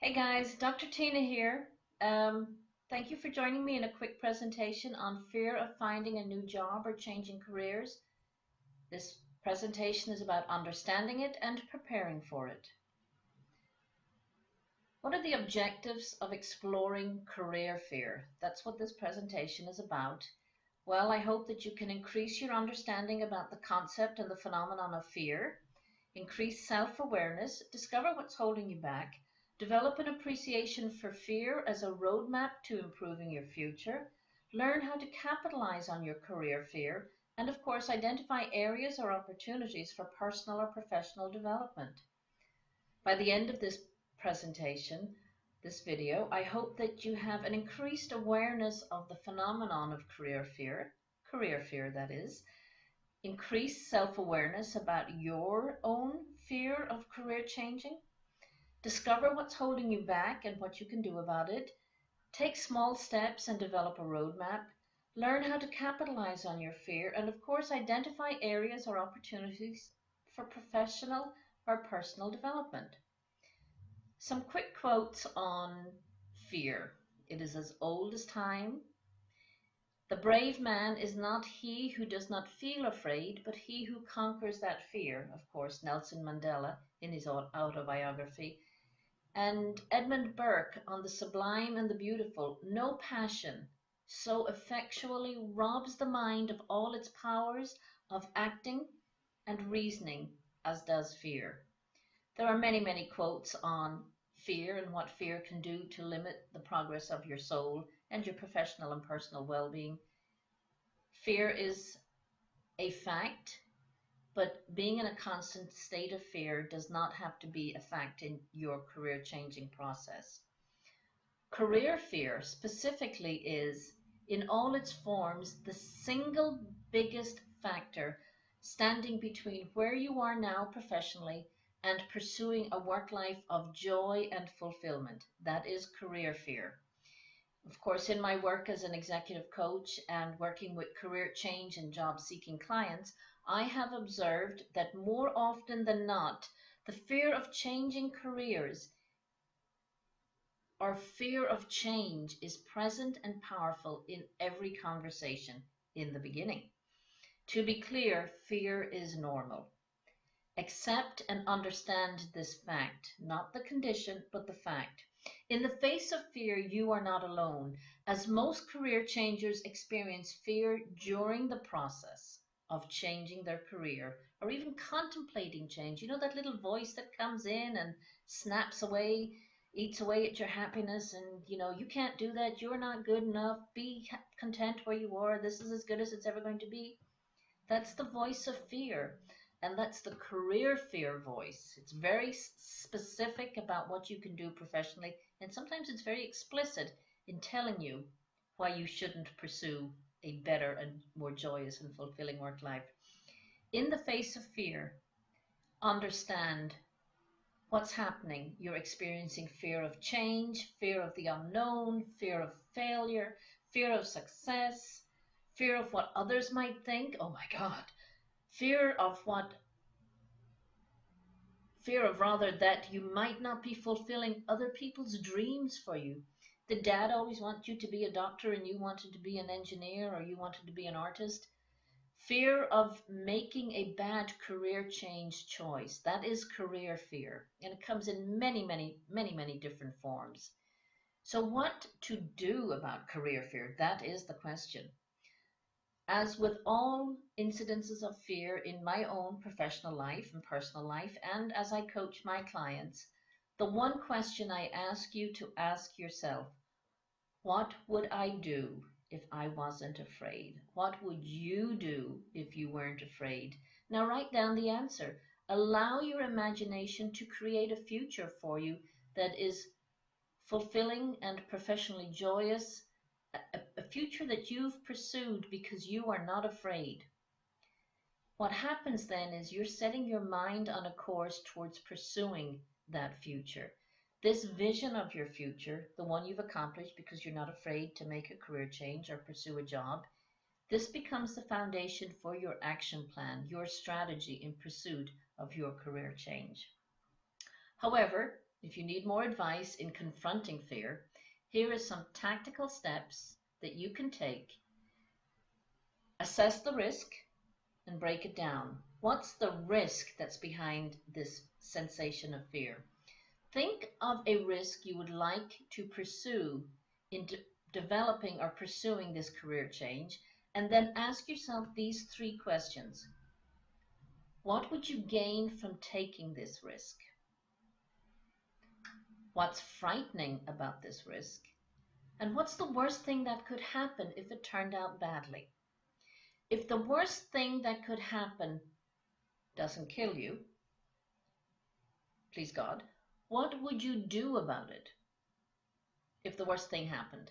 Hey guys, Dr. Tina here. Thank you for joining me in a quick presentation on fear of finding a new job or changing careers. This presentation is about understanding it and preparing for it. What are the objectives of exploring career fear? That's what this presentation is about. Well, I hope that you can increase your understanding about the concept and the phenomenon of fear, increase self-awareness, discover what's holding you back, develop an appreciation for fear as a roadmap to improving your future, learn how to capitalize on your career fear, and of course, identify areas or opportunities for personal or professional development. By the end of this presentation, this video, I hope that you have an increased awareness of the phenomenon of career fear that is, increased self-awareness about your own fear of career changing, discover what's holding you back and what you can do about it, take small steps and develop a roadmap, learn how to capitalize on your fear, and of course identify areas or opportunities for professional or personal development. Some quick quotes on fear. It is as old as time. The brave man is not he who does not feel afraid, but he who conquers that fear. Of course, Nelson Mandela in his autobiography. And Edmund Burke on the Sublime and the Beautiful. No passion so effectually robs the mind of all its powers of acting and reasoning as does fear. There are many, many quotes on fear and what fear can do to limit the progress of your soul and your professional and personal well-being. Fear is a fact, but being in a constant state of fear does not have to be a fact in your career-changing process. Career fear specifically is, in all its forms, the single biggest factor standing between where you are now professionally and pursuing a work life of joy and fulfillment. That is career fear. Of course, in my work as an executive coach and working with career change and job-seeking clients, I have observed that more often than not, the fear of changing careers or fear of change is present and powerful in every conversation in the beginning. To be clear, fear is normal. Accept and understand this fact, not the condition, but the fact. In the face of fear, you are not alone, as most career changers experience fear during the process of changing their career or even contemplating change. You know, that little voice that comes in and snaps away, eats away at your happiness, and you can't do that, you're not good enough, be content where you are, this is as good as it's ever going to be. That's the voice of fear. And that's the career fear voice. It's very specific about what you can do professionally, and sometimes it's very explicit in telling you why you shouldn't pursue a better and more joyous and fulfilling work life. In the face of fear, understand what's happening. You're experiencing fear of change, fear of the unknown, fear of failure, fear of success, fear of what others might think. Oh my God. Fear of rather that you might not be fulfilling other people's dreams for you. Did dad always want you to be a doctor and you wanted to be an engineer, or you wanted to be an artist? Fear of making a bad career change choice. That is career fear. And it comes in many, many, many, many different forms. So what to do about career fear? That is the question. As with all incidences of fear in my own professional life and personal life, and as I coach my clients, the one question I ask you to ask yourself: what would I do if I wasn't afraid? What would you do if you weren't afraid? Now write down the answer. Allow your imagination to create a future for you that is fulfilling and professionally joyous, a future that you've pursued because you are not afraid. What happens then is you're setting your mind on a course towards pursuing that future. This vision of your future, the one you've accomplished because you're not afraid to make a career change or pursue a job, this becomes the foundation for your action plan, your strategy in pursuit of your career change. However, If you need more advice in confronting fear, here are some tactical steps that you can take. Assess the risk and break it down. What's the risk that's behind this sensation of fear? Think of a risk you would like to pursue in developing or pursuing this career change, and then ask yourself these three questions. What would you gain from taking this risk? What's frightening about this risk? And what's the worst thing that could happen if it turned out badly? If the worst thing that could happen doesn't kill you, please God, what would you do about it if the worst thing happened?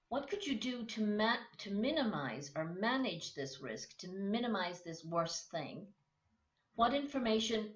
What could you do to minimize or manage this risk, to minimize this worst thing? What information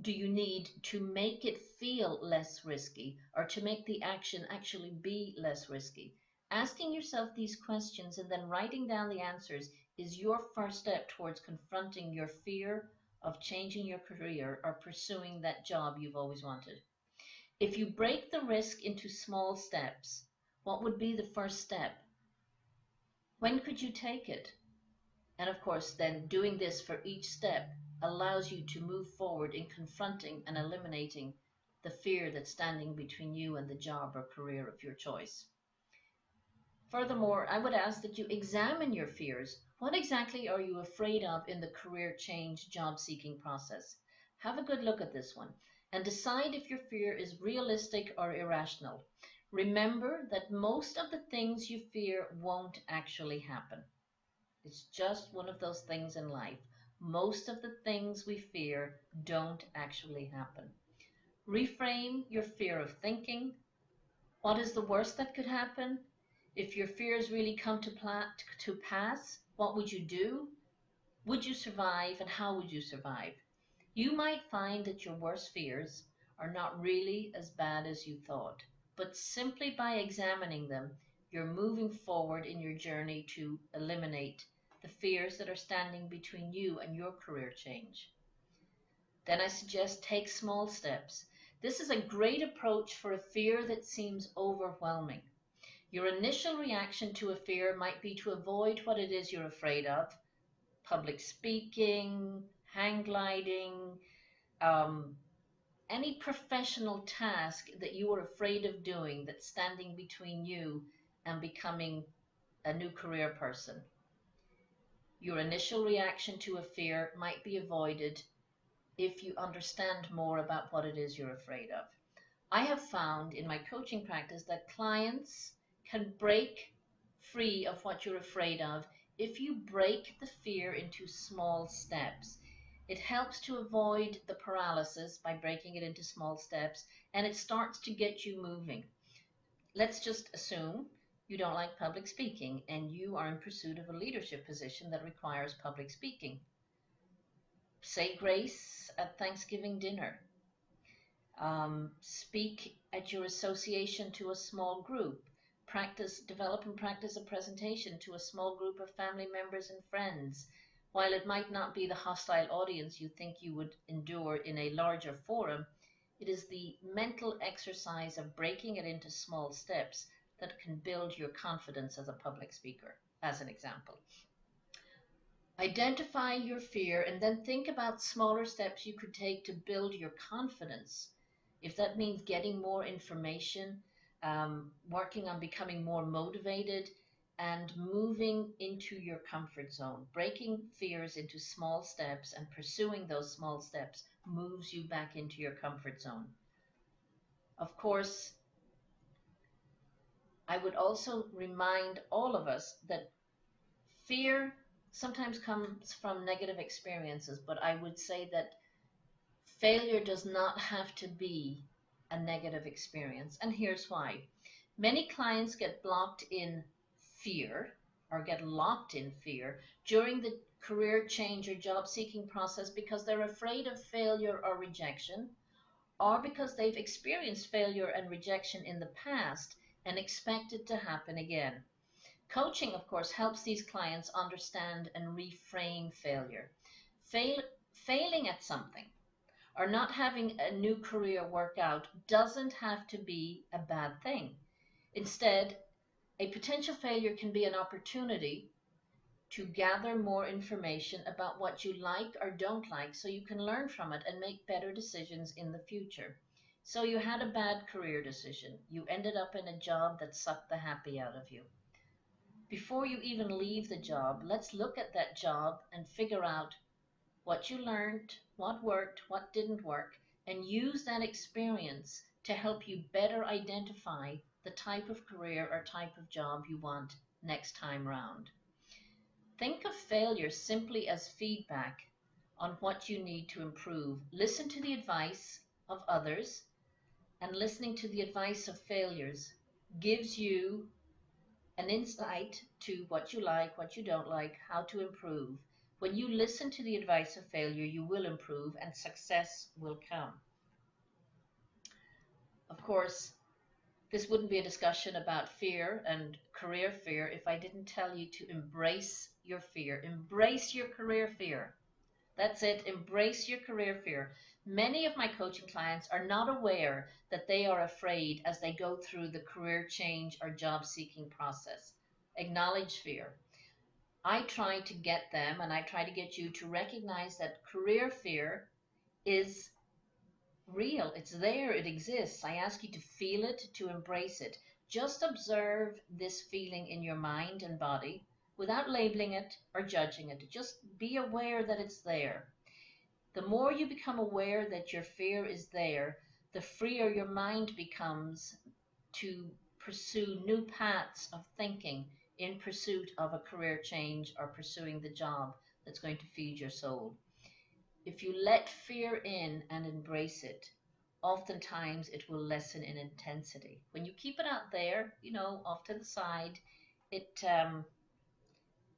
do you need to make it feel less risky, or to make the action actually be less risky? Asking yourself these questions and then writing down the answers is your first step towards confronting your fear of changing your career or pursuing that job you've always wanted. If you break the risk into small steps, what would be the first step? When could you take it? And of course, then doing this for each step allows you to move forward in confronting and eliminating the fear that's standing between you and the job or career of your choice. Furthermore, I would ask that you examine your fears. What exactly are you afraid of in the career change job seeking process? Have a good look at this one and decide if your fear is realistic or irrational. Remember that most of the things you fear won't actually happen. It's just one of those things in life. Most of the things we fear don't actually happen. Reframe your fear of thinking. What is the worst that could happen? If your fears really come to pass, what would you do? Would you survive, and how would you survive? You might find that your worst fears are not really as bad as you thought, but simply by examining them, you're moving forward in your journey to eliminate the fears that are standing between you and your career change. Then I suggest take small steps. This is a great approach for a fear that seems overwhelming. Your initial reaction to a fear might be to avoid what it is you're afraid of: public speaking, hang gliding, any professional task that you are afraid of doing that's standing between you and becoming a new career person. Your initial reaction to a fear might be avoided if you understand more about what it is you're afraid of. I have found in my coaching practice that clients can break free of what you're afraid of if you break the fear into small steps. It helps to avoid the paralysis by breaking it into small steps, and it starts to get you moving. Let's just assume you don't like public speaking and you are in pursuit of a leadership position that requires public speaking. Say grace at Thanksgiving dinner. Speak at your association to a small group. Develop and practice a presentation to a small group of family members and friends. While it might not be the hostile audience you think you would endure in a larger forum, it is the mental exercise of breaking it into small steps that can build your confidence as a public speaker, as an example. Identify your fear and then think about smaller steps you could take to build your confidence. If that means getting more information, working on becoming more motivated, and moving into your comfort zone. Breaking fears into small steps and pursuing those small steps moves you back into your comfort zone. Of course, I would also remind all of us that fear sometimes comes from negative experiences, but I would say that failure does not have to be a negative experience, and here's why. Many clients get blocked in fear or get locked in fear during the career change or job seeking process because they're afraid of failure or rejection, or because they've experienced failure and rejection in the past and expect it to happen again. Coaching, of course, helps these clients understand and reframe failure. Failing at something or not having a new career work out doesn't have to be a bad thing. Instead, a potential failure can be an opportunity to gather more information about what you like or don't like so you can learn from it and make better decisions in the future. So you had a bad career decision. You ended up in a job that sucked the happy out of you. Before you even leave the job, let's look at that job and figure out what you learned, what worked, what didn't work, and use that experience to help you better identify the type of career or type of job you want next time round. Think of failure simply as feedback on what you need to improve. Listen to the advice of others, and listening to the advice of failures gives you an insight to what you like, what you don't like, how to improve. When you listen to the advice of failure, you will improve and success will come. Of course, this wouldn't be a discussion about fear and career fear if I didn't tell you to embrace your fear. Embrace your career fear. That's it. Embrace your career fear. Many of my coaching clients are not aware that they are afraid as they go through the career change or job seeking process. Acknowledge fear. I try to get them, and I try to get you to recognize that career fear is real. It's there. It exists. I ask you to feel it, to embrace it. Just observe this feeling in your mind and body without labeling it or judging it. Just be aware that it's there. The more you become aware that your fear is there, the freer your mind becomes to pursue new paths of thinking in pursuit of a career change or pursuing the job that's going to feed your soul. If you let fear in and embrace it, oftentimes it will lessen in intensity. When you keep it out there, off to the side, it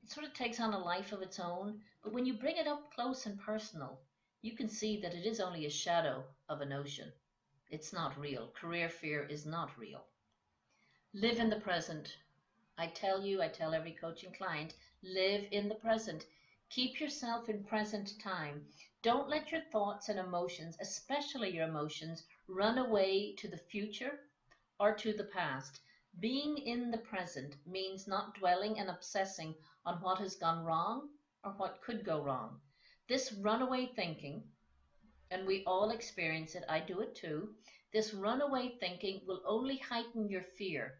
sort of takes on a life of its own. But when you bring it up close and personal, you can see that it is only a shadow of an ocean. It's not real. Career fear is not real. Live in the present. I tell every coaching client, live in the present. Keep yourself in present time. Don't let your thoughts and emotions, especially your emotions, run away to the future or to the past. Being in the present means not dwelling and obsessing on what has gone wrong or what could go wrong. This runaway thinking, and we all experience it, I do it too, this runaway thinking will only heighten your fear.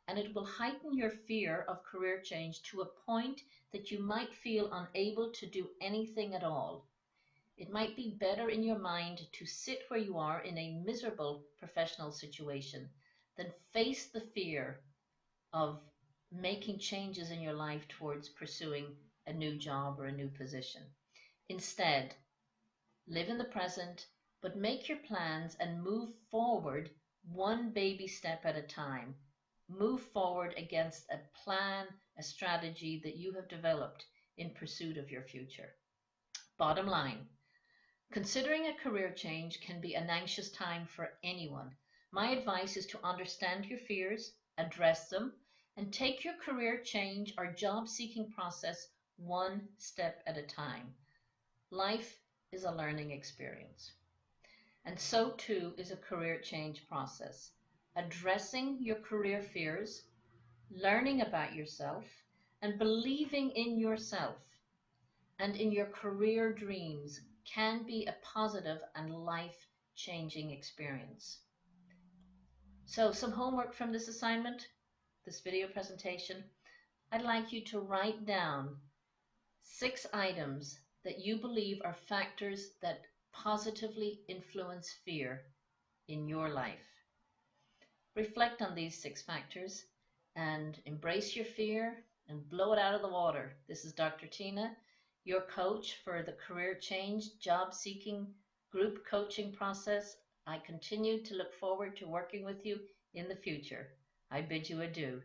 And it will heighten your fear of career change to a point that you might feel unable to do anything at all. It might be better in your mind to sit where you are in a miserable professional situation than face the fear of making changes in your life towards pursuing a new job or a new position. Instead, live in the present, but make your plans and move forward one baby step at a time. Move forward against a plan, a strategy that you have developed in pursuit of your future. Bottom line, considering a career change can be an anxious time for anyone. My advice is to understand your fears, address them, and take your career change or job seeking process one step at a time. Life is a learning experience. And so too is a career change process. Addressing your career fears, learning about yourself, and believing in yourself and in your career dreams can be a positive and life-changing experience. So some homework from this assignment, this video presentation. I'd like you to write down 6 items that you believe are factors that positively influence fear in your life. Reflect on these 6 factors and embrace your fear and blow it out of the water. This is Dr. Tina, your coach for the career change, job seeking group coaching process. I continue to look forward to working with you in the future. I bid you adieu.